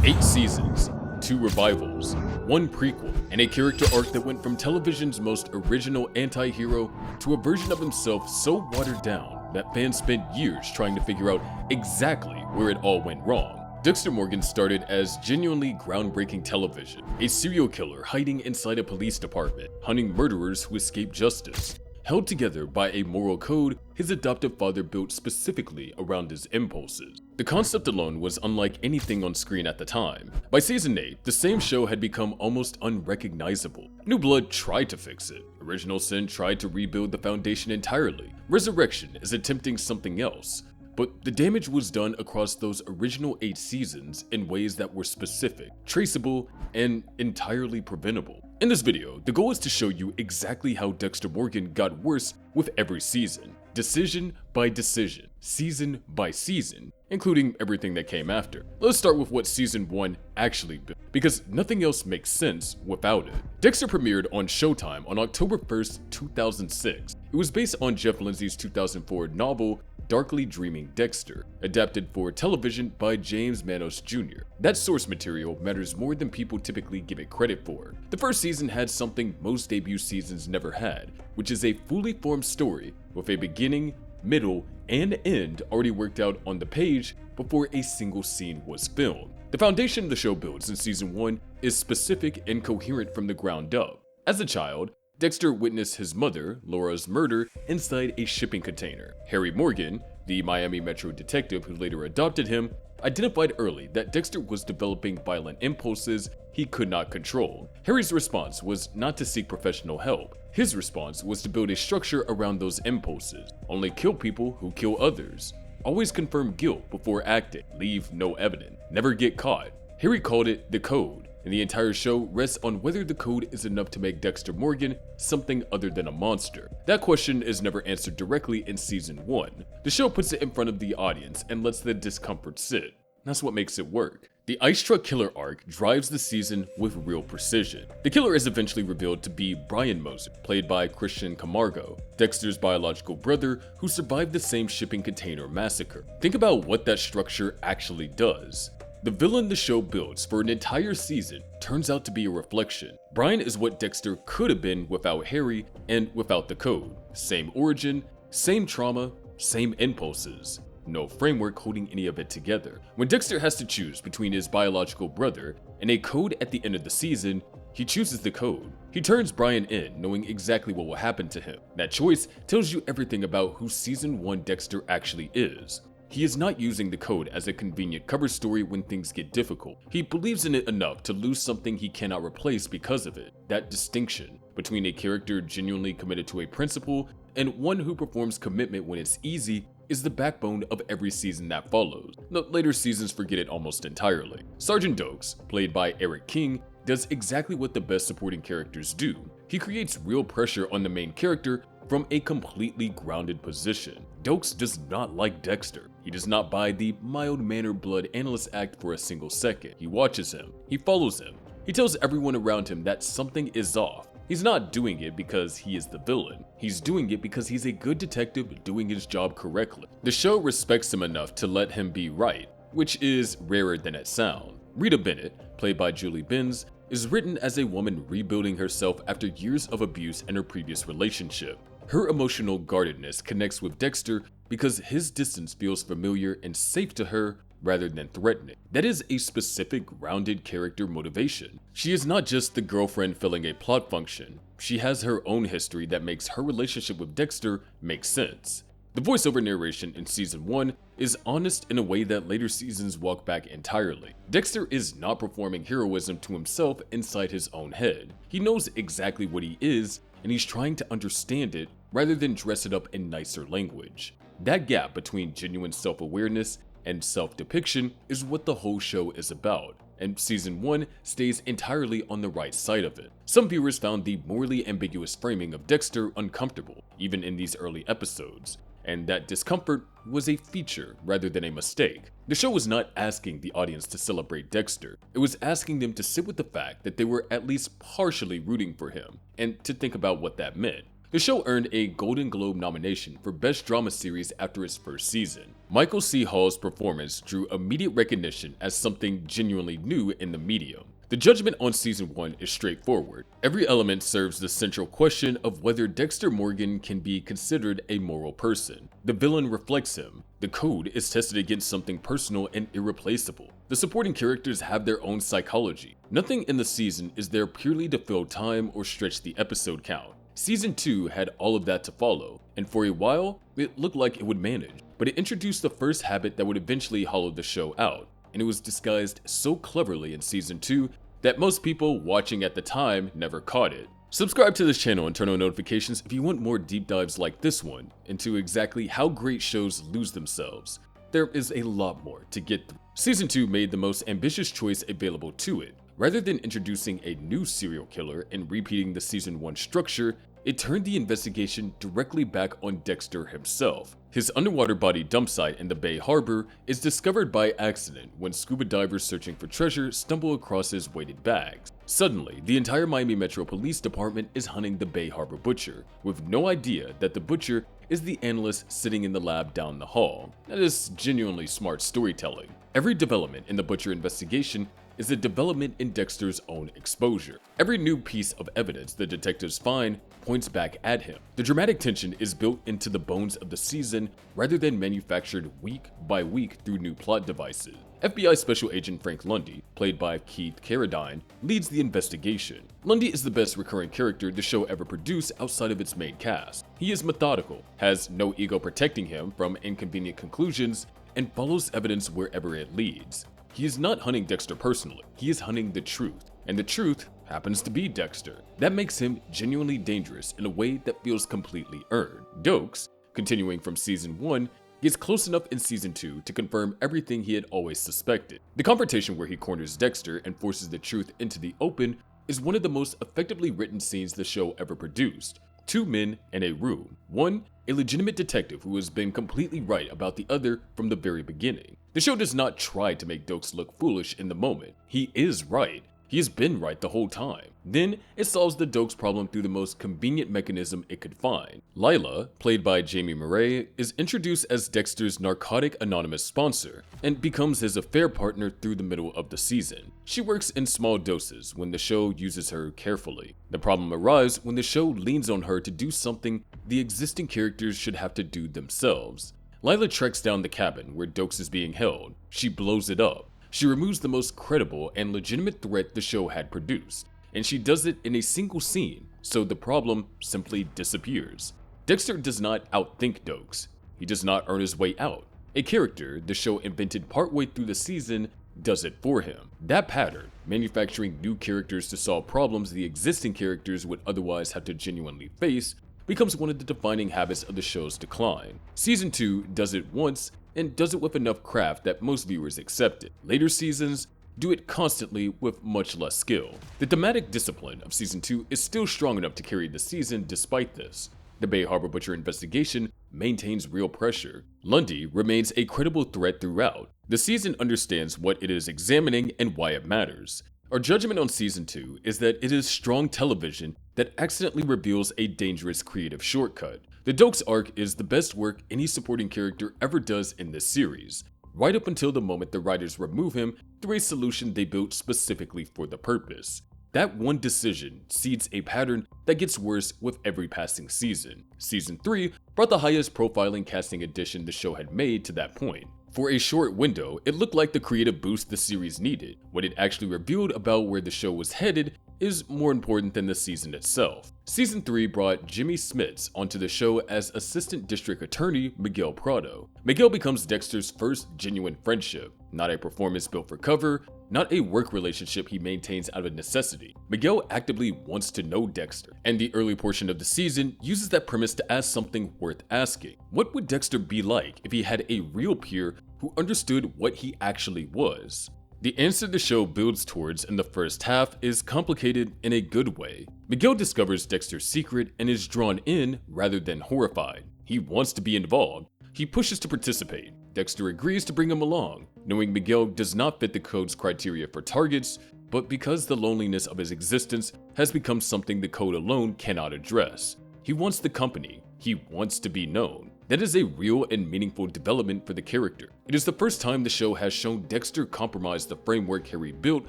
8 seasons, 2 revivals, 1 prequel, and a character arc that went from television's most original anti-hero to a version of himself so watered down that fans spent years trying to figure out exactly where it all went wrong. Dexter Morgan started as genuinely groundbreaking television, a serial killer hiding inside a police department, hunting murderers who escape justice. Held together by a moral code his adoptive father built specifically around his impulses. The concept alone was unlike anything on screen at the time. By season 8, the same show had become almost unrecognizable. New Blood tried to fix it. Original Sin tried to rebuild the foundation entirely. Resurrection is attempting something else. But the damage was done across those original 8 seasons in ways that were specific, traceable, and entirely preventable. In this video, the goal is to show you exactly how Dexter Morgan got worse with every season, decision by decision, season by season, including everything that came after. Let's start with what season 1 actually built, because nothing else makes sense without it. Dexter premiered on Showtime on October 1st, 2006. It was based on Jeff Lindsay's 2004 novel, Darkly Dreaming Dexter, adapted for television by James Manos Jr. That source material matters more than people typically give it credit for. The first season had something most debut seasons never had, which is a fully formed story with a beginning, middle, and end already worked out on the page before a single scene was filmed. The foundation the show builds in season 1 is specific and coherent from the ground up. As a child, Dexter witnessed his mother, Laura's murder, inside a shipping container. Harry Morgan, the Miami Metro detective who later adopted him, identified early that Dexter was developing violent impulses he could not control. Harry's response was not to seek professional help. His response was to build a structure around those impulses. Only kill people who kill others. Always confirm guilt before acting. Leave no evidence. Never get caught. Harry called it the code. And the entire show rests on whether the code is enough to make Dexter Morgan something other than a monster. That question is never answered directly in season 1. The show puts it in front of the audience and lets the discomfort sit. That's what makes it work. The Ice Truck Killer arc drives the season with real precision. The killer is eventually revealed to be Brian Moser, played by Christian Camargo, Dexter's biological brother who survived the same shipping container massacre. Think about what that structure actually does. The villain the show builds for an entire season turns out to be a reflection. Brian is what Dexter could have been without Harry and without the code. Same origin, same trauma, same impulses. No framework holding any of it together. When Dexter has to choose between his biological brother and a code at the end of the season, he chooses the code. He turns Brian in, knowing exactly what will happen to him. That choice tells you everything about who season 1 Dexter actually is. He is not using the code as a convenient cover story when things get difficult. He believes in it enough to lose something he cannot replace because of it. That distinction between a character genuinely committed to a principle and one who performs commitment when it's easy is the backbone of every season that follows. The later seasons forget it almost entirely. Sergeant Dokes, played by Eric King, does exactly what the best supporting characters do. He creates real pressure on the main character from a completely grounded position. Dokes does not like Dexter. He does not buy the mild-mannered blood analyst act for a single second. He watches him. He follows him. He tells everyone around him that something is off. He's not doing it because he is the villain. He's doing it because he's a good detective doing his job correctly. The show respects him enough to let him be right, which is rarer than it sounds. Rita Bennett, played by Julie Benz, is written as a woman rebuilding herself after years of abuse in her previous relationship. Her emotional guardedness connects with Dexter because his distance feels familiar and safe to her rather than threatening. That is a specific grounded character motivation. She is not just the girlfriend filling a plot function. She has her own history that makes her relationship with Dexter make sense. The voiceover narration in season 1 is honest in a way that later seasons walk back entirely. Dexter is not performing heroism to himself inside his own head. He knows exactly what he is, and he's trying to understand it rather than dress it up in nicer language. That gap between genuine self-awareness and self-depiction is what the whole show is about, and season 1 stays entirely on the right side of it. Some viewers found the morally ambiguous framing of Dexter uncomfortable, even in these early episodes, and that discomfort was a feature rather than a mistake. The show was not asking the audience to celebrate Dexter, it was asking them to sit with the fact that they were at least partially rooting for him, and to think about what that meant. The show earned a Golden Globe nomination for Best Drama Series after its first season. Michael C. Hall's performance drew immediate recognition as something genuinely new in the medium. The judgment on Season 1 is straightforward. Every element serves the central question of whether Dexter Morgan can be considered a moral person. The villain reflects him. The code is tested against something personal and irreplaceable. The supporting characters have their own psychology. Nothing in the season is there purely to fill time or stretch the episode count. Season 2 had all of that to follow, and for a while, it looked like it would manage. But it introduced the first habit that would eventually hollow the show out, and it was disguised so cleverly in Season 2 that most people watching at the time never caught it. Subscribe to this channel and turn on notifications if you want more deep dives like this one into exactly how great shows lose themselves. There is a lot more to get through. Season 2 made the most ambitious choice available to it. Rather than introducing a new serial killer and repeating the Season 1 structure, it turned the investigation directly back on Dexter himself. His underwater body dump site in the Bay Harbor is discovered by accident when scuba divers searching for treasure stumble across his weighted bags. Suddenly, the entire Miami Metro Police Department is hunting the Bay Harbor butcher, with no idea that the butcher is the analyst sitting in the lab down the hall. That is genuinely smart storytelling. Every development in the butcher investigation is a development in Dexter's own exposure. Every new piece of evidence the detectives find points back at him. The dramatic tension is built into the bones of the season rather than manufactured week by week through new plot devices. FBI Special Agent Frank Lundy, played by Keith Carradine, leads the investigation. Lundy is the best recurring character the show ever produced outside of its main cast. He is methodical, has no ego protecting him from inconvenient conclusions, and follows evidence wherever it leads. He is not hunting Dexter personally, he is hunting the truth, and the truth happens to be Dexter. That makes him genuinely dangerous in a way that feels completely earned. Dokes, continuing from Season 1, gets close enough in Season 2 to confirm everything he had always suspected. The confrontation where he corners Dexter and forces the truth into the open is one of the most effectively written scenes the show ever produced. Two men in a room. One, a legitimate detective who has been completely right about the other from the very beginning. The show does not try to make Dokes look foolish in the moment. He is right. He has been right the whole time. Then, it solves the Dokes problem through the most convenient mechanism it could find. Lila, played by Jamie Murray, is introduced as Dexter's narcotic anonymous sponsor, and becomes his affair partner through the middle of the season. She works in small doses when the show uses her carefully. The problem arises when the show leans on her to do something the existing characters should have to do themselves. Lila tracks down the cabin where Dokes is being held. She blows it up. She removes the most credible and legitimate threat the show had produced, and she does it in a single scene, so the problem simply disappears. Dexter does not outthink Dokes. He does not earn his way out. A character the show invented partway through the season does it for him. That pattern, manufacturing new characters to solve problems the existing characters would otherwise have to genuinely face, becomes one of the defining habits of the show's decline. Season 2 does it once, and does it with enough craft that most viewers accept it. Later seasons do it constantly with much less skill. The thematic discipline of Season 2 is still strong enough to carry the season despite this. The Bay Harbor Butcher investigation maintains real pressure. Lundy remains a credible threat throughout. The season understands what it is examining and why it matters. Our judgment on Season 2 is that it is strong television that accidentally reveals a dangerous creative shortcut. The Dokes arc is the best work any supporting character ever does in this series, right up until the moment the writers remove him through a solution they built specifically for the purpose. That one decision seeds a pattern that gets worse with every passing season. Season 3 brought the highest profiling casting addition the show had made to that point. For a short window, it looked like the creative boost the series needed. What it actually revealed about where the show was headed is more important than the season itself. Season 3 brought Jimmy Smits onto the show as Assistant District Attorney Miguel Prado. Miguel becomes Dexter's first genuine friendship, not a performance built for cover, not a work relationship he maintains out of necessity. Miguel actively wants to know Dexter, and the early portion of the season uses that premise to ask something worth asking. What would Dexter be like if he had a real peer who understood what he actually was? The answer the show builds towards in the first half is complicated in a good way. Miguel discovers Dexter's secret and is drawn in rather than horrified. He wants to be involved. He pushes to participate. Dexter agrees to bring him along, knowing Miguel does not fit the code's criteria for targets, but because the loneliness of his existence has become something the code alone cannot address. He wants the company. He wants to be known. That is a real and meaningful development for the character. It is the first time the show has shown Dexter compromise the framework Harry built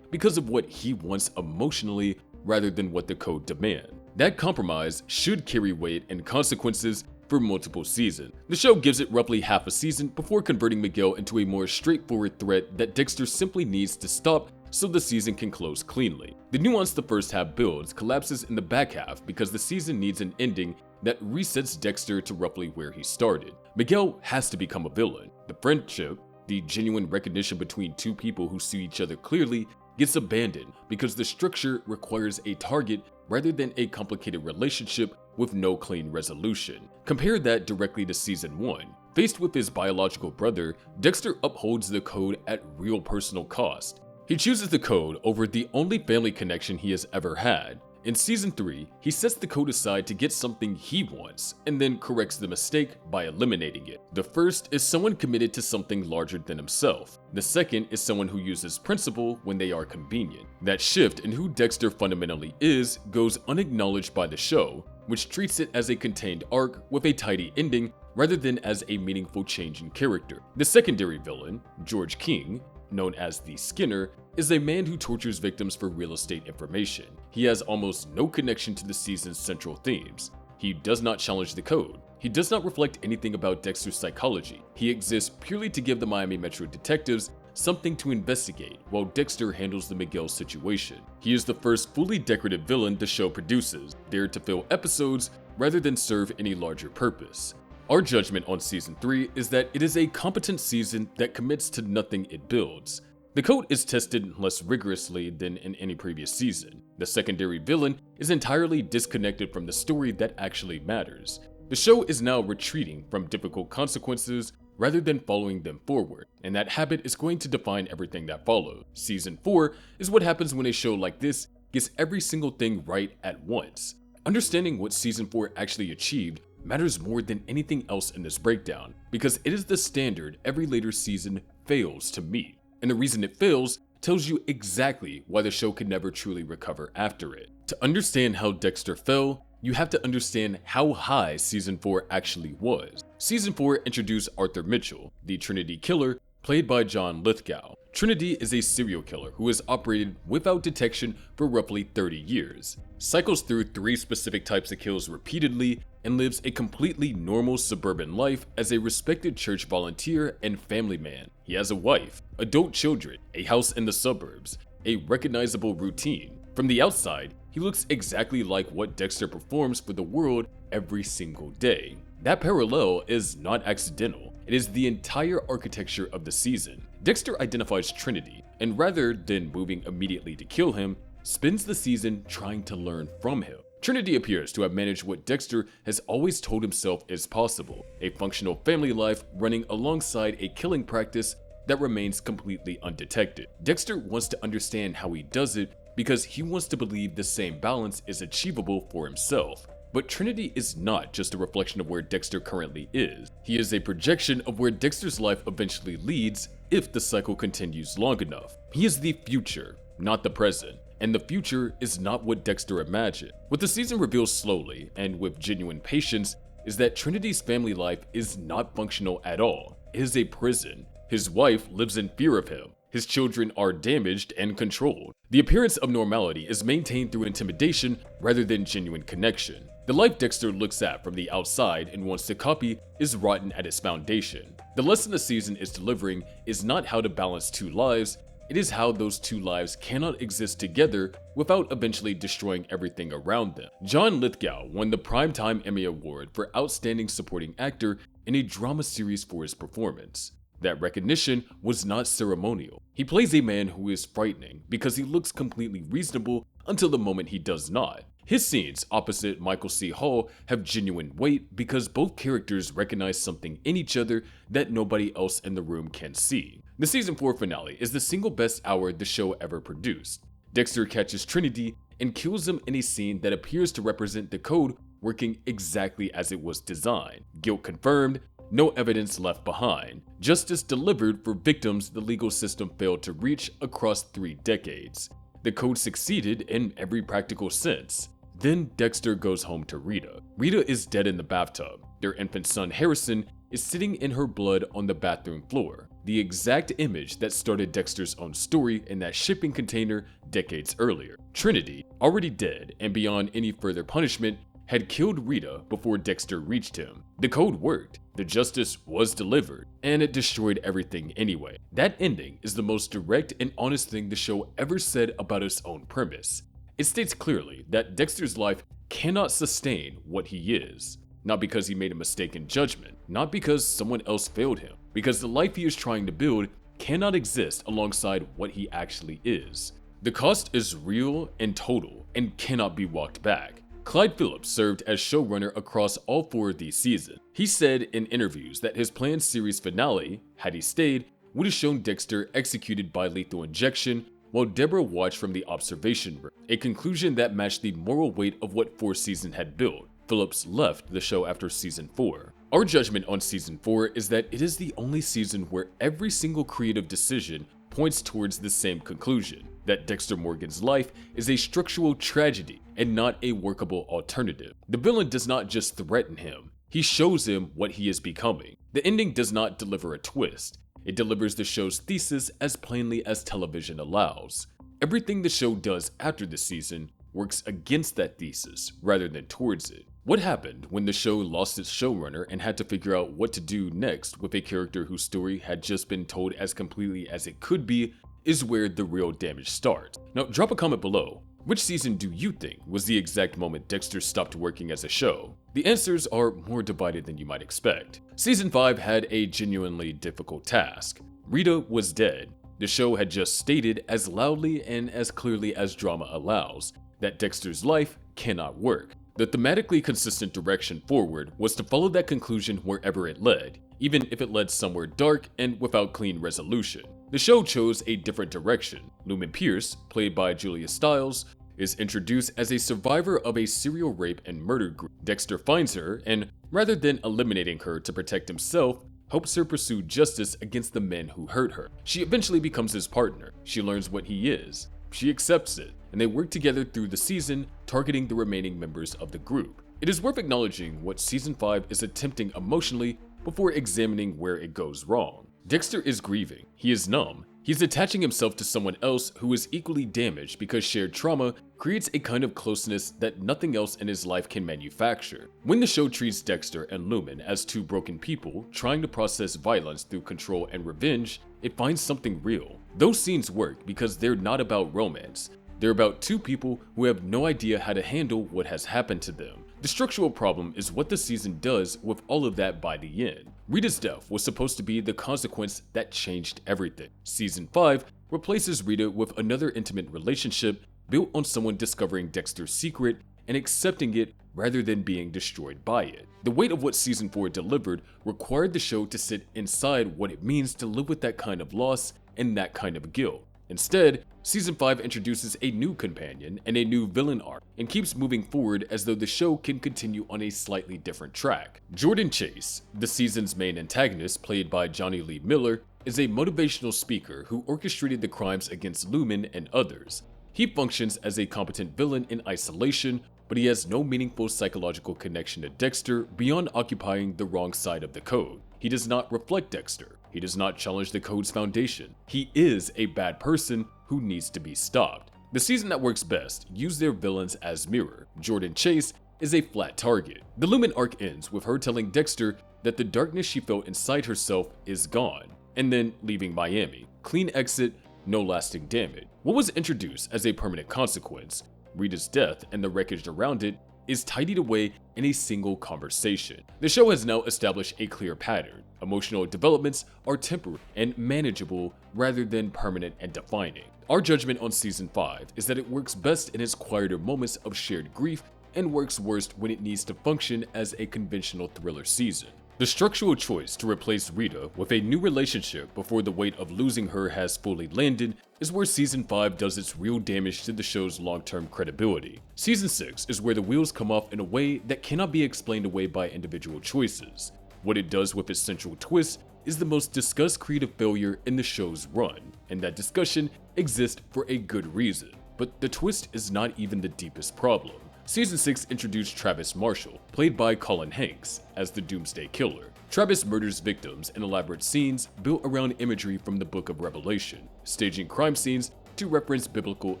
because of what he wants emotionally rather than what the code demands. That compromise should carry weight and consequences for multiple seasons. The show gives it roughly half a season before converting Miguel into a more straightforward threat that Dexter simply needs to stop so the season can close cleanly. The nuance the first half builds collapses in the back half because the season needs an ending that resets Dexter to roughly where he started. Miguel has to become a villain. The friendship, the genuine recognition between two people who see each other clearly, gets abandoned because the structure requires a target rather than a complicated relationship with no clean resolution. Compare that directly to Season 1. Faced with his biological brother, Dexter upholds the code at real personal cost. He chooses the code over the only family connection he has ever had. In Season 3, he sets the code aside to get something he wants, and then corrects the mistake by eliminating it. The first is someone committed to something larger than himself. The second is someone who uses principle when they are convenient. That shift in who Dexter fundamentally is goes unacknowledged by the show, which treats it as a contained arc with a tidy ending rather than as a meaningful change in character. The secondary villain, George King, known as the Skinner, is a man who tortures victims for real estate information. He has almost no connection to the season's central themes. He does not challenge the code. He does not reflect anything about Dexter's psychology. He exists purely to give the Miami Metro detectives something to investigate while Dexter handles the Miguel situation. He is the first fully decorative villain the show produces, there to fill episodes rather than serve any larger purpose. Our judgment on Season 3 is that it is a competent season that commits to nothing it builds. The code is tested less rigorously than in any previous season. The secondary villain is entirely disconnected from the story that actually matters. The show is now retreating from difficult consequences rather than following them forward, and that habit is going to define everything that follows. Season 4 is what happens when a show like this gets every single thing right at once. Understanding what Season 4 actually achieved matters more than anything else in this breakdown, because it is the standard every later season fails to meet. And the reason it fails tells you exactly why the show could never truly recover after it. To understand how Dexter fell, you have to understand how high Season 4 actually was. Season 4 introduced Arthur Mitchell, the Trinity Killer, played by John Lithgow. Trinity is a serial killer who has operated without detection for roughly 30 years, cycles through 3 specific types of kills repeatedly, and lives a completely normal suburban life as a respected church volunteer and family man. He has a wife, adult children, a house in the suburbs, a recognizable routine. From the outside, he looks exactly like what Dexter performs for the world every single day. That parallel is not accidental. It is the entire architecture of the season. Dexter identifies Trinity, and rather than moving immediately to kill him, spends the season trying to learn from him. Trinity appears to have managed what Dexter has always told himself is possible, a functional family life running alongside a killing practice that remains completely undetected. Dexter wants to understand how he does it because he wants to believe the same balance is achievable for himself. But Trinity is not just a reflection of where Dexter currently is. He is a projection of where Dexter's life eventually leads if the cycle continues long enough. He is the future, not the present. And the future is not what Dexter imagined. What the season reveals slowly, and with genuine patience, is that Trinity's family life is not functional at all. It is a prison. His wife lives in fear of him. His children are damaged and controlled. The appearance of normality is maintained through intimidation rather than genuine connection. The life Dexter looks at from the outside and wants to copy is rotten at its foundation. The lesson the season is delivering is not how to balance 2 lives, it is how those 2 lives cannot exist together without eventually destroying everything around them. John Lithgow won the Primetime Emmy Award for Outstanding Supporting Actor in a Drama Series for his performance. That recognition was not ceremonial. He plays a man who is frightening because he looks completely reasonable until the moment he does not. His scenes opposite Michael C. Hall have genuine weight because both characters recognize something in each other that nobody else in the room can see. The Season 4 finale is the single best hour the show ever produced. Dexter catches Trinity and kills him in a scene that appears to represent the code working exactly as it was designed. Guilt confirmed, no evidence left behind. Justice delivered for victims the legal system failed to reach across 3 decades. The code succeeded in every practical sense. Then Dexter goes home to Rita. Rita is dead in the bathtub. Their infant son Harrison is sitting in her blood on the bathroom floor, the exact image that started Dexter's own story in that shipping container decades earlier. Trinity, already dead and beyond any further punishment, had killed Rita before Dexter reached him. The code worked, the justice was delivered, and it destroyed everything anyway. That ending is the most direct and honest thing the show ever said about its own premise. It states clearly that Dexter's life cannot sustain what he is. Not because he made a mistake in judgment, not because someone else failed him, because the life he is trying to build cannot exist alongside what he actually is. The cost is real and total and cannot be walked back. Clyde Phillips served as showrunner across all 4 of these seasons. He said in interviews that his planned series finale, had he stayed, would have shown Dexter executed by lethal injection while Deborah watched from the observation room, a conclusion that matched the moral weight of what 4 seasons had built. Phillips left the show after season 4. Our judgment on season 4 is that it is the only season where every single creative decision points towards the same conclusion, that Dexter Morgan's life is a structural tragedy and not a workable alternative. The villain does not just threaten him, he shows him what he is becoming. The ending does not deliver a twist, it delivers the show's thesis as plainly as television allows. Everything the show does after the season works against that thesis rather than towards it. What happened when the show lost its showrunner and had to figure out what to do next with a character whose story had just been told as completely as it could be is where the real damage starts. Now drop a comment below. Which season do you think was the exact moment Dexter stopped working as a show? The answers are more divided than you might expect. Season 5 had a genuinely difficult task. Rita was dead. The show had just stated as loudly and as clearly as drama allows that Dexter's life cannot work. The thematically consistent direction forward was to follow that conclusion wherever it led, even if it led somewhere dark and without clean resolution. The show chose a different direction. Lumen Pierce, played by Julia Stiles, is introduced as a survivor of a serial rape and murder group. Dexter finds her and, rather than eliminating her to protect himself, helps her pursue justice against the men who hurt her. She eventually becomes his partner. She learns what he is. She accepts it, and they work together through the season, targeting the remaining members of the group. It is worth acknowledging what Season 5 is attempting emotionally before examining where it goes wrong. Dexter is grieving. He is numb. He's attaching himself to someone else who is equally damaged because shared trauma creates a kind of closeness that nothing else in his life can manufacture. When the show treats Dexter and Lumen as 2 broken people trying to process violence through control and revenge, it finds something real. Those scenes work because they're not about romance. They're about 2 people who have no idea how to handle what has happened to them. The structural problem is what the season does with all of that by the end. Rita's death was supposed to be the consequence that changed everything. Season 5 replaces Rita with another intimate relationship built on someone discovering Dexter's secret and accepting it rather than being destroyed by it. The weight of what Season 4 delivered required the show to sit inside what it means to live with that kind of loss and that kind of guilt. Instead, Season 5 introduces a new companion and a new villain arc, and keeps moving forward as though the show can continue on a slightly different track. Jordan Chase, the season's main antagonist played by Johnny Lee Miller, is a motivational speaker who orchestrated the crimes against Lumen and others. He functions as a competent villain in isolation, but he has no meaningful psychological connection to Dexter beyond occupying the wrong side of the code. He does not reflect Dexter. He does not challenge the code's foundation. He is a bad person who needs to be stopped. The season that works best used their villains as mirror. Jordan Chase is a flat target. The Lumen arc ends with her telling Dexter that the darkness she felt inside herself is gone, and then leaving Miami. Clean exit, no lasting damage. What was introduced as a permanent consequence, Rita's death and the wreckage around it, is tidied away in a single conversation. The show has now established a clear pattern. Emotional developments are temporary and manageable rather than permanent and defining. Our judgment on Season 5 is that it works best in its quieter moments of shared grief and works worst when it needs to function as a conventional thriller season. The structural choice to replace Rita with a new relationship before the weight of losing her has fully landed is where Season 5 does its real damage to the show's long-term credibility. Season 6 is where the wheels come off in a way that cannot be explained away by individual choices. What it does with its central twist is the most discussed creative failure in the show's run, and that discussion exists for a good reason. But the twist is not even the deepest problem. Season 6 introduced Travis Marshall, played by Colin Hanks, as the Doomsday Killer. Travis murders victims in elaborate scenes built around imagery from the Book of Revelation, staging crime scenes to reference biblical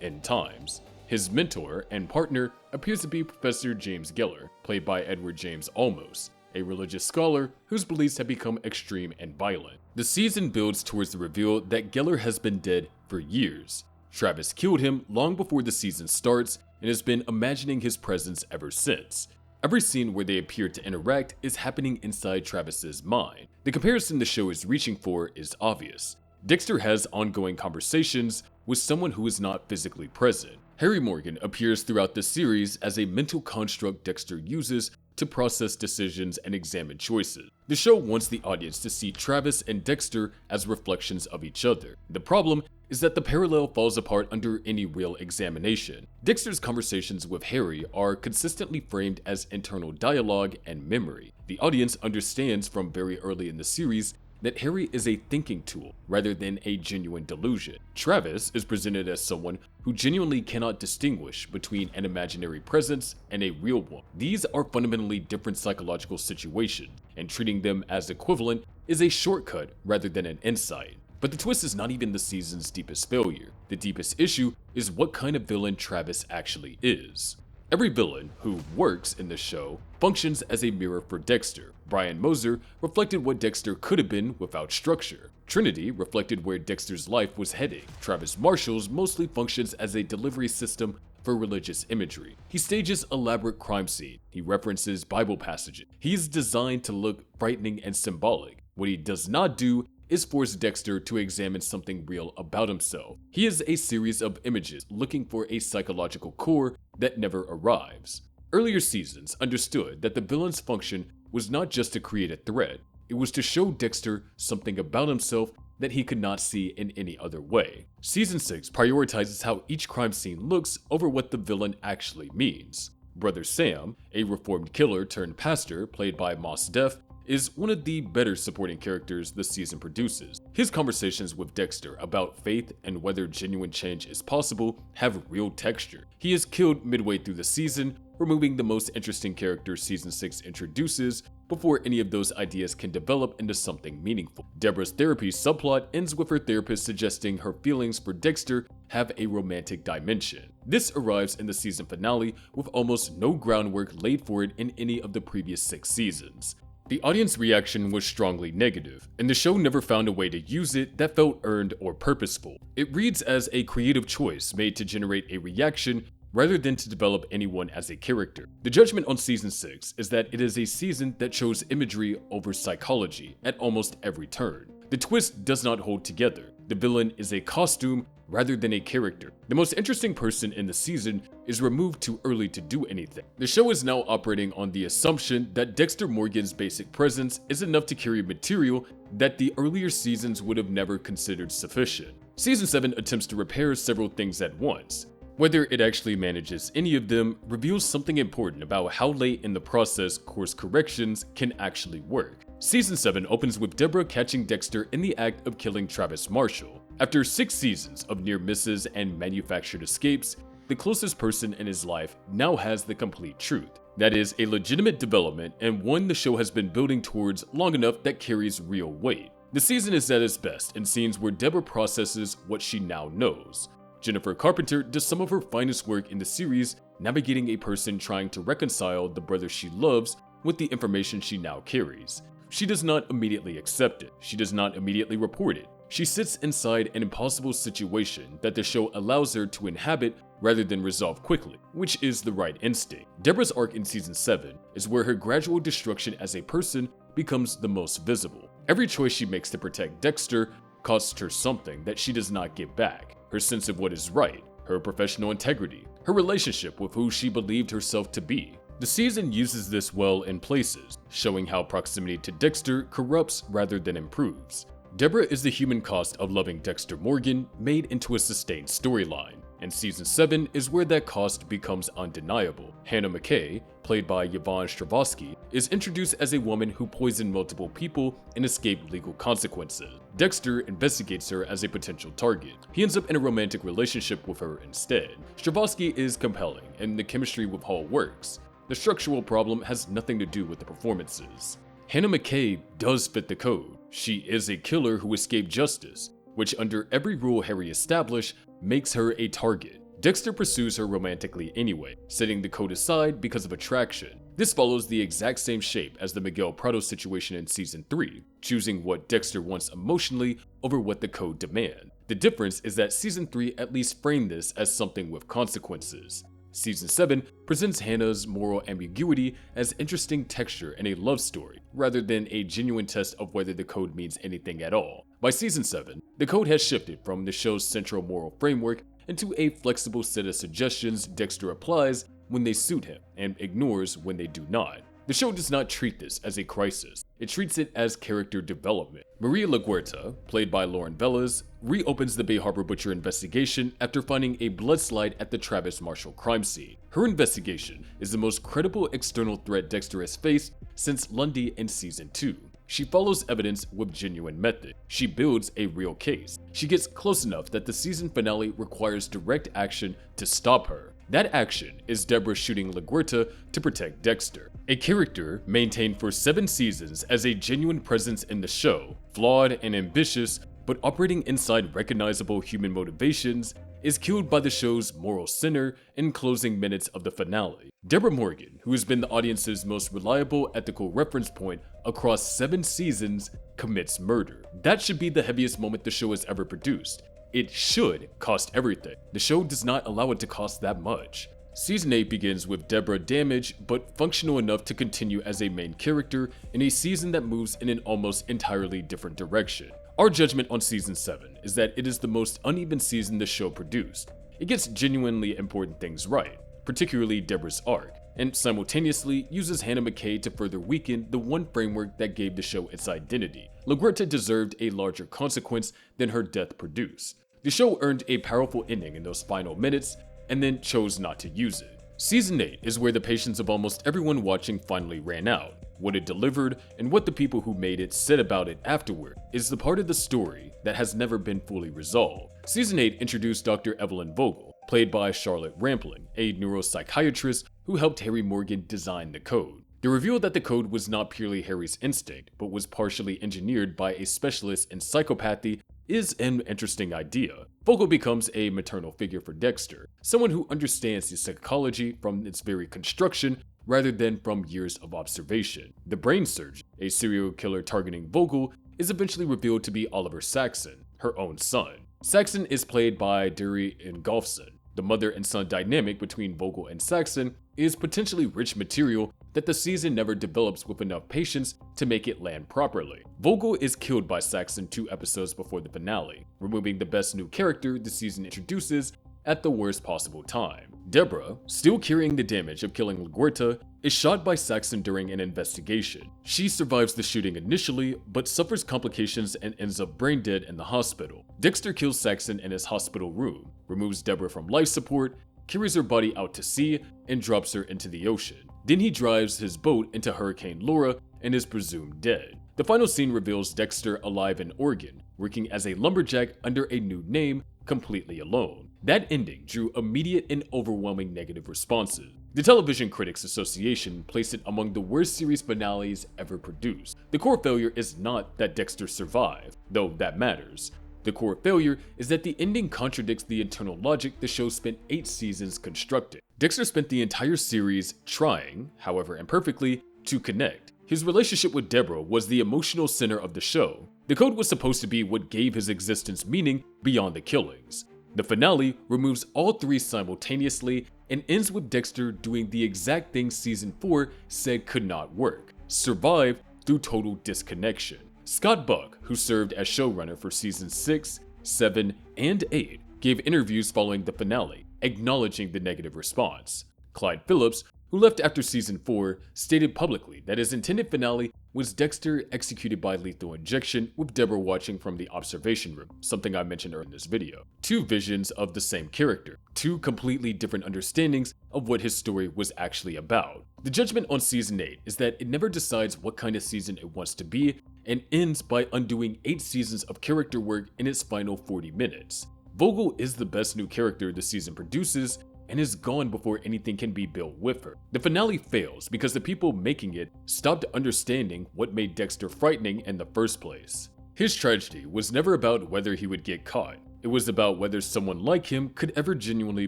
end times. His mentor and partner appears to be Professor James Geller, played by Edward James Olmos, a religious scholar whose beliefs have become extreme and violent. The season builds towards the reveal that Geller has been dead for years. Travis killed him long before the season starts and has been imagining his presence ever since. Every scene where they appear to interact is happening inside Travis's mind. The comparison the show is reaching for is obvious. Dexter has ongoing conversations with someone who is not physically present. Harry Morgan appears throughout the series as a mental construct Dexter uses to process decisions and examine choices. The show wants the audience to see Travis and Dexter as reflections of each other. The problem is that the parallel falls apart under any real examination. Dexter's conversations with Harry are consistently framed as internal dialogue and memory. The audience understands from very early in the series that Harry is a thinking tool rather than a genuine delusion. Travis is presented as someone who genuinely cannot distinguish between an imaginary presence and a real one. These are fundamentally different psychological situations, and treating them as equivalent is a shortcut rather than an insight. But the twist is not even the season's deepest failure. The deepest issue is what kind of villain Travis actually is. Every villain who works in the show functions as a mirror for Dexter. Brian Moser reflected what Dexter could have been without structure. Trinity reflected where Dexter's life was heading. Travis Marshall's mostly functions as a delivery system for religious imagery. He stages elaborate crime scenes. He references Bible passages. He's designed to look frightening and symbolic. What he does not do is force Dexter to examine something real about himself. He is a series of images looking for a psychological core that never arrives. Earlier seasons understood that the villain's function was not just to create a threat, it was to show Dexter something about himself that he could not see in any other way. Season 6 prioritizes how each crime scene looks over what the villain actually means. Brother Sam, a reformed killer turned pastor played by Mos Def, is one of the better supporting characters the season produces. His conversations with Dexter about faith and whether genuine change is possible have real texture. He is killed midway through the season, removing the most interesting character Season 6 introduces before any of those ideas can develop into something meaningful. Deborah's therapy subplot ends with her therapist suggesting her feelings for Dexter have a romantic dimension. This arrives in the season finale with almost no groundwork laid for it in any of the previous 6 seasons. The audience reaction was strongly negative, and the show never found a way to use it that felt earned or purposeful. It reads as a creative choice made to generate a reaction rather than to develop anyone as a character. The judgment on Season 6 is that it is a season that chose imagery over psychology at almost every turn. The twist does not hold together. The villain is a costume rather than a character. The most interesting person in the season is removed too early to do anything. The show is now operating on the assumption that Dexter Morgan's basic presence is enough to carry material that the earlier seasons would have never considered sufficient. Season 7 attempts to repair several things at once. Whether it actually manages any of them reveals something important about how late in the process course corrections can actually work. Season 7 opens with Deborah catching Dexter in the act of killing Travis Marshall. After 6 seasons of near misses and manufactured escapes, the closest person in his life now has the complete truth. That is a legitimate development and one the show has been building towards long enough that carries real weight. The season is at its best in scenes where Deborah processes what she now knows. Jennifer Carpenter does some of her finest work in the series, navigating a person trying to reconcile the brother she loves with the information she now carries. She does not immediately accept it. She does not immediately report it. She sits inside an impossible situation that the show allows her to inhabit rather than resolve quickly, which is the right instinct. Deborah's arc in Season 7 is where her gradual destruction as a person becomes the most visible. Every choice she makes to protect Dexter costs her something that she does not get back: her sense of what is right, her professional integrity, her relationship with who she believed herself to be. The season uses this well in places, showing how proximity to Dexter corrupts rather than improves. Deborah is the human cost of loving Dexter Morgan made into a sustained storyline. and Season 7 is where that cost becomes undeniable. Hannah McKay, played by Yvonne Strahovski, is introduced as a woman who poisoned multiple people and escaped legal consequences. Dexter investigates her as a potential target. He ends up in a romantic relationship with her instead. Strahovski is compelling, and the chemistry with Hall works. The structural problem has nothing to do with the performances. Hannah McKay does fit the code. She is a killer who escaped justice, which under every rule Harry established makes her a target. Dexter pursues her romantically anyway, setting the code aside because of attraction. This follows the exact same shape as the Miguel Prado situation in Season 3, choosing what Dexter wants emotionally over what the code demands. The difference is that Season 3 at least framed this as something with consequences. Season 7 presents Hannah's moral ambiguity as interesting texture in a love story, rather than a genuine test of whether the code means anything at all. By Season 7, the code has shifted from the show's central moral framework into a flexible set of suggestions Dexter applies when they suit him and ignores when they do not. The show does not treat this as a crisis, it treats it as character development. Maria LaGuerta, played by Lauren Velez, reopens the Bay Harbor Butcher investigation after finding a bloodslide at the Travis Marshall crime scene. Her investigation is the most credible external threat Dexter has faced since Lundy in Season 2. She follows evidence with genuine method. She builds a real case. She gets close enough that the season finale requires direct action to stop her. That action is Deborah shooting LaGuerta to protect Dexter, a character maintained for 7 seasons as a genuine presence in the show, flawed and ambitious, but operating inside recognizable human motivations, is killed by the show's moral center in closing minutes of the finale. Dexter Morgan, who has been the audience's most reliable ethical reference point across 7 seasons, commits murder. That should be the heaviest moment the show has ever produced. It should cost everything. The show does not allow it to cost that much. Season 8 begins with Deborah damaged but functional enough to continue as a main character in a season that moves in an almost entirely different direction. Our judgment on Season 7 is that it is the most uneven season the show produced. It gets genuinely important things right, particularly Deborah's arc, and simultaneously uses Hannah McKay to further weaken the one framework that gave the show its identity. LaGuerta deserved a larger consequence than her death produced. The show earned a powerful ending in those final minutes, and then chose not to use it. Season 8 is where the patience of almost everyone watching finally ran out. What it delivered, and what the people who made it said about it afterward, is the part of the story that has never been fully resolved. Season 8 introduced Dr. Evelyn Vogel, played by Charlotte Rampling, a neuropsychiatrist who helped Harry Morgan design the code. The reveal that the code was not purely Harry's instinct, but was partially engineered by a specialist in psychopathy is an interesting idea. Vogel becomes a maternal figure for Dexter, someone who understands the psychology from its very construction rather than from years of observation. The brain surgeon, a serial killer targeting Vogel, is eventually revealed to be Oliver Saxon, her own son. Saxon is played by Duri Ingolfsson. The mother and son dynamic between Vogel and Saxon is potentially rich material that the season never develops with enough patience to make it land properly. Vogel is killed by Saxon 2 episodes before the finale, removing the best new character the season introduces at the worst possible time. Deborah, still carrying the damage of killing LaGuerta, is shot by Saxon during an investigation. She survives the shooting initially, but suffers complications and ends up brain dead in the hospital. Dexter kills Saxon in his hospital room, removes Deborah from life support, carries her body out to sea, and drops her into the ocean. Then he drives his boat into Hurricane Laura and is presumed dead. The final scene reveals Dexter alive in Oregon, working as a lumberjack under a new name, completely alone. That ending drew immediate and overwhelming negative responses. The Television Critics Association placed it among the worst series finales ever produced. The core failure is not that Dexter survived, though that matters. The core failure is that the ending contradicts the internal logic the show spent 8 seasons constructing. Dexter spent the entire series trying, however imperfectly, to connect. His relationship with Deborah was the emotional center of the show. The code was supposed to be what gave his existence meaning beyond the killings. The finale removes all 3 simultaneously and ends with Dexter doing the exact thing Season 4 said could not work: survive through total disconnection. Scott Buck, who served as showrunner for Seasons 6, 7, and 8, gave interviews following the finale, acknowledging the negative response. Clyde Phillips, who left after season 4, stated publicly that his intended finale was Dexter executed by lethal injection with Deborah watching from the observation room, something I mentioned earlier in this video. Two visions of the same character, two completely different understandings of what his story was actually about. The judgment on season 8 is that it never decides what kind of season it wants to be and ends by undoing 8 seasons of character work in its final 40 minutes. Vogel is the best new character the season produces and is gone before anything can be built with her. The finale fails because the people making it stopped understanding what made Dexter frightening in the first place. His tragedy was never about whether he would get caught. It was about whether someone like him could ever genuinely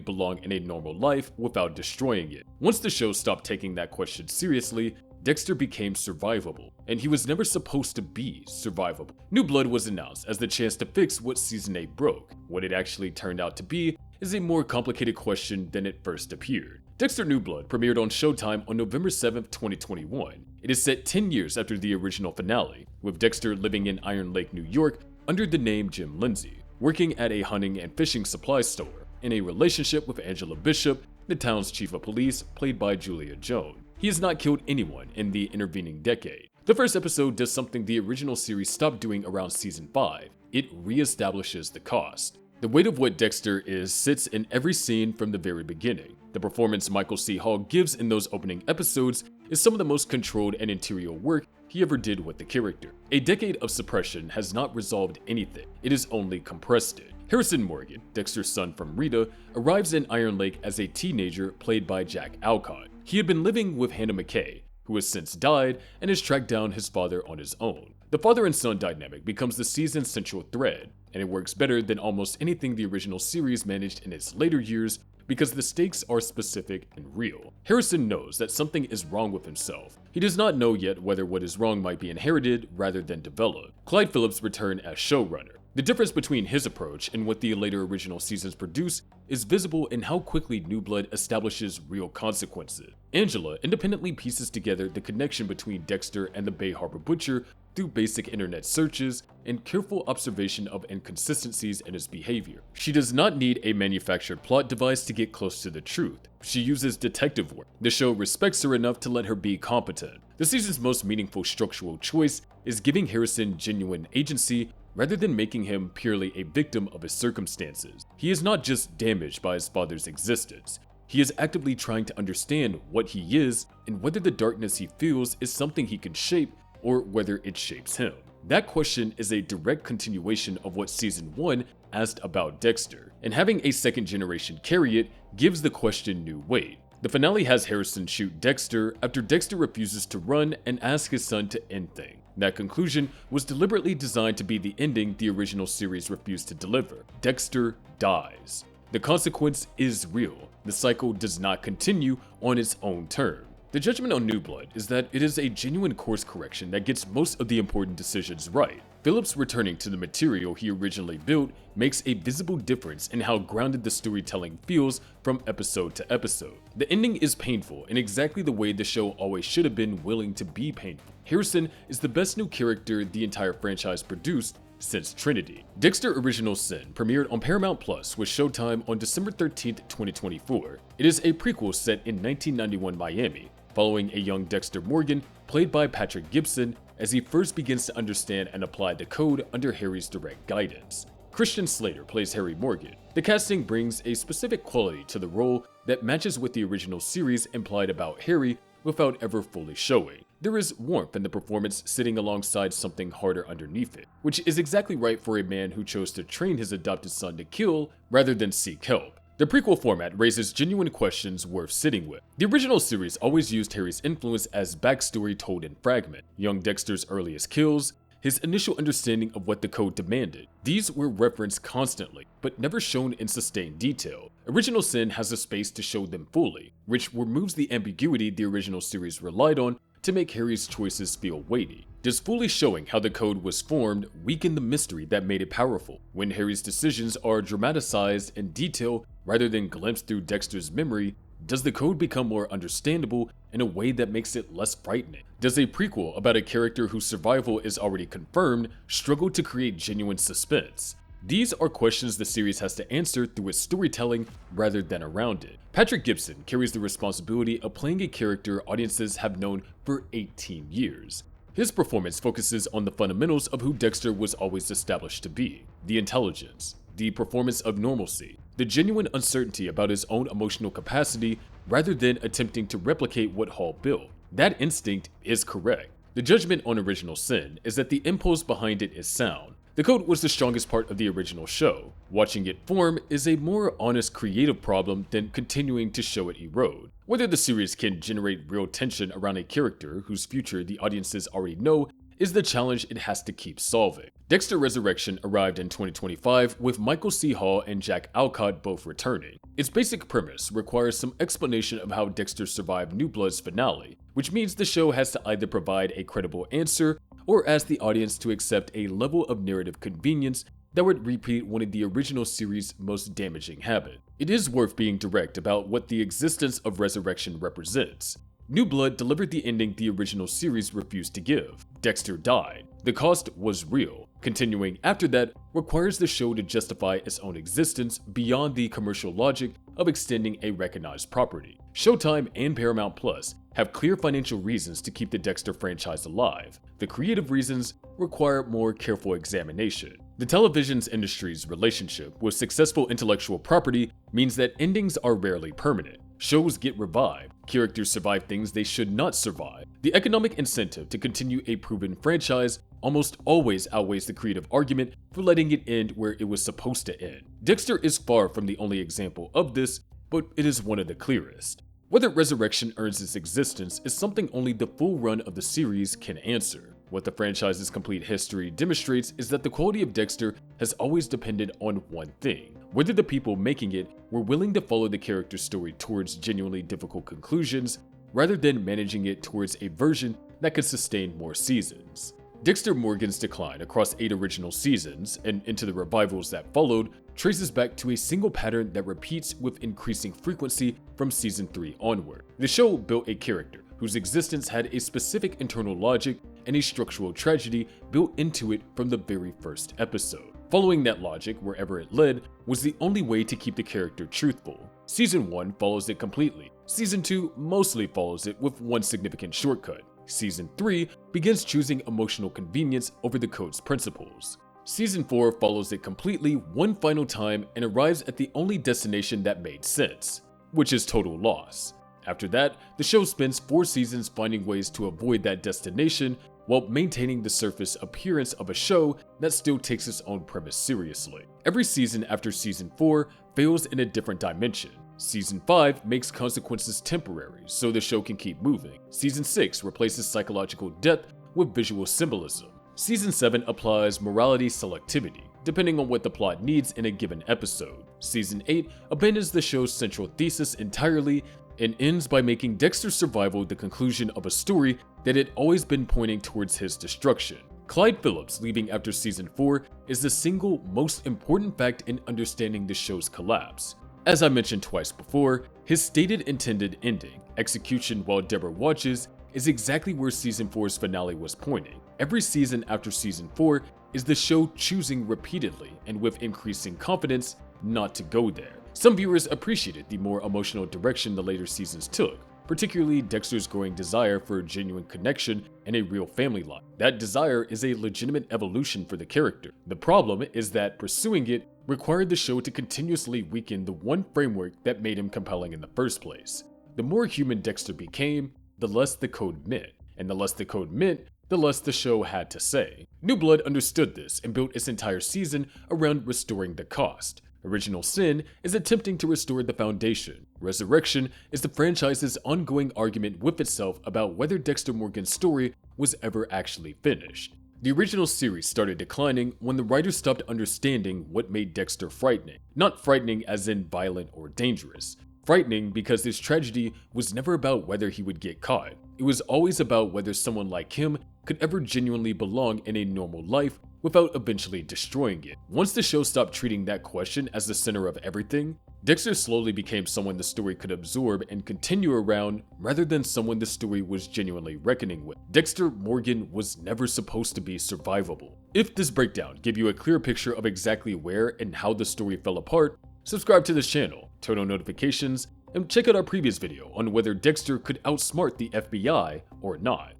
belong in a normal life without destroying it. Once the show stopped taking that question seriously, Dexter became survivable, and he was never supposed to be survivable. New Blood was announced as the chance to fix what season 8 broke. What it actually turned out to be is a more complicated question than it first appeared. Dexter New Blood premiered on Showtime on November 7, 2021. It is set 10 years after the original finale, with Dexter living in Iron Lake, New York under the name Jim Lindsay, working at a hunting and fishing supply store, in a relationship with Angela Bishop, the town's chief of police, played by Julia Jones. He has not killed anyone in the intervening decade. The first episode does something the original series stopped doing around season 5. It reestablishes the cost. The weight of what Dexter is sits in every scene from the very beginning. The performance Michael C. Hall gives in those opening episodes is some of the most controlled and interior work he ever did with the character. A decade of suppression has not resolved anything, it has only compressed it. Harrison Morgan, Dexter's son from Rita, arrives in Iron Lake as a teenager played by Jack Alcott. He had been living with Hannah McKay, who has since died, and has tracked down his father on his own. The father and son dynamic becomes the season's central thread, and it works better than almost anything the original series managed in its later years because the stakes are specific and real. Harrison knows that something is wrong with himself. He does not know yet whether what is wrong might be inherited rather than developed. Clyde Phillips returned as showrunner. The difference between his approach and what the later original seasons produce is visible in how quickly New Blood establishes real consequences. Angela independently pieces together the connection between Dexter and the Bay Harbor Butcher through basic internet searches and careful observation of inconsistencies in his behavior. She does not need a manufactured plot device to get close to the truth. She uses detective work. The show respects her enough to let her be competent. The season's most meaningful structural choice is giving Harrison genuine agency rather than making him purely a victim of his circumstances. He is not just damaged by his father's existence. He is actively trying to understand what he is and whether the darkness he feels is something he can shape or whether it shapes him. That question is a direct continuation of what season 1 asked about Dexter, and having a second generation carry it gives the question new weight. The finale has Harrison shoot Dexter after Dexter refuses to run and asks his son to end things. That conclusion was deliberately designed to be the ending the original series refused to deliver. Dexter dies. The consequence is real. The cycle does not continue on its own terms. The judgment on New Blood is that it is a genuine course correction that gets most of the important decisions right. Phillips returning to the material he originally built makes a visible difference in how grounded the storytelling feels from episode to episode. The ending is painful in exactly the way the show always should have been willing to be painful. Harrison is the best new character the entire franchise produced since Trinity. Dexter Original Sin premiered on Paramount Plus with Showtime on December 13, 2024. It is a prequel set in 1991 Miami, following a young Dexter Morgan, played by Patrick Gibson, as he first begins to understand and apply the code under Harry's direct guidance. Christian Slater plays Harry Morgan. The casting brings a specific quality to the role that matches what the original series implied about Harry without ever fully showing. There is warmth in the performance sitting alongside something harder underneath it, which is exactly right for a man who chose to train his adopted son to kill rather than seek help. The prequel format raises genuine questions worth sitting with. The original series always used Harry's influence as backstory told in fragment, young Dexter's earliest kills, his initial understanding of what the code demanded. These were referenced constantly, but never shown in sustained detail. Original Sin has a space to show them fully, which removes the ambiguity the original series relied on to make Harry's choices feel weighty. Does fully showing how the code was formed weaken the mystery that made it powerful? When Harry's decisions are dramatized in detail rather than glimpsed through Dexter's memory, does the code become more understandable in a way that makes it less frightening? Does a prequel about a character whose survival is already confirmed struggle to create genuine suspense? These are questions the series has to answer through its storytelling rather than around it. Patrick Gibson carries the responsibility of playing a character audiences have known for 18 years. His performance focuses on the fundamentals of who Dexter was always established to be: the intelligence, the performance of normalcy, the genuine uncertainty about his own emotional capacity rather than attempting to replicate what Hall built. That instinct is correct. The judgment on Original Sin is that the impulse behind it is sound. The code was the strongest part of the original show. Watching it form is a more honest creative problem than continuing to show it erode. Whether the series can generate real tension around a character whose future the audiences already know is the challenge it has to keep solving. Dexter Resurrection arrived in 2025 with Michael C. Hall and Jack Alcott both returning. Its basic premise requires some explanation of how Dexter survived New Blood's finale, which means the show has to either provide a credible answer or ask the audience to accept a level of narrative convenience that would repeat one of the original series' most damaging habits. It is worth being direct about what the existence of Resurrection represents. New Blood delivered the ending the original series refused to give. Dexter died. The cost was real. Continuing after that requires the show to justify its own existence beyond the commercial logic of extending a recognized property. Showtime and Paramount Plus have clear financial reasons to keep the Dexter franchise alive. The creative reasons require more careful examination. The television industry's relationship with successful intellectual property means that endings are rarely permanent. Shows get revived, characters survive things they should not survive. The economic incentive to continue a proven franchise almost always outweighs the creative argument for letting it end where it was supposed to end. Dexter is far from the only example of this, but it is one of the clearest. Whether Resurrection earns its existence is something only the full run of the series can answer. What the franchise's complete history demonstrates is that the quality of Dexter has always depended on one thing: whether the people making it were willing to follow the character's story towards genuinely difficult conclusions, rather than managing it towards a version that could sustain more seasons. Dexter Morgan's decline across 8 original seasons and into the revivals that followed traces back to a single pattern that repeats with increasing frequency from season 3 onward. The show built a character whose existence had a specific internal logic and a structural tragedy built into it from the very first episode. Following that logic wherever it led was the only way to keep the character truthful. Season 1 follows it completely. Season 2 mostly follows it with one significant shortcut. Season 3 begins choosing emotional convenience over the code's principles. Season 4 follows it completely one final time and arrives at the only destination that made sense, which is total loss. After that, the show spends 4 seasons finding ways to avoid that destination while maintaining the surface appearance of a show that still takes its own premise seriously. Every season after Season 4 fails in a different dimension. Season 5 makes consequences temporary so the show can keep moving. Season 6 replaces psychological depth with visual symbolism. Season 7 applies morality selectivity, depending on what the plot needs in a given episode. Season 8 abandons the show's central thesis entirely and ends by making Dexter's survival the conclusion of a story that had always been pointing towards his destruction. Clyde Phillips leaving after Season 4 is the single most important fact in understanding the show's collapse. As I mentioned twice before, his stated intended ending, execution while Deborah watches, is exactly where Season 4's finale was pointing. Every season after Season 4 is the show choosing repeatedly and with increasing confidence not to go there. Some viewers appreciated the more emotional direction the later seasons took, particularly Dexter's growing desire for a genuine connection and a real family life. That desire is a legitimate evolution for the character. The problem is that pursuing it required the show to continuously weaken the one framework that made him compelling in the first place. The more human Dexter became, the less the code meant, and the less the code meant, the less the show had to say. New Blood understood this and built its entire season around restoring the cost. Original Sin is attempting to restore the foundation. Resurrection is the franchise's ongoing argument with itself about whether Dexter Morgan's story was ever actually finished. The original series started declining when the writers stopped understanding what made Dexter frightening. Not frightening as in violent or dangerous. Frightening because this tragedy was never about whether he would get caught. It was always about whether someone like him could ever genuinely belong in a normal life without eventually destroying it. Once the show stopped treating that question as the center of everything, Dexter slowly became someone the story could absorb and continue around rather than someone the story was genuinely reckoning with. Dexter Morgan was never supposed to be survivable. If this breakdown gave you a clear picture of exactly where and how the story fell apart, subscribe to this channel, turn on notifications, and check out our previous video on whether Dexter could outsmart the FBI or not.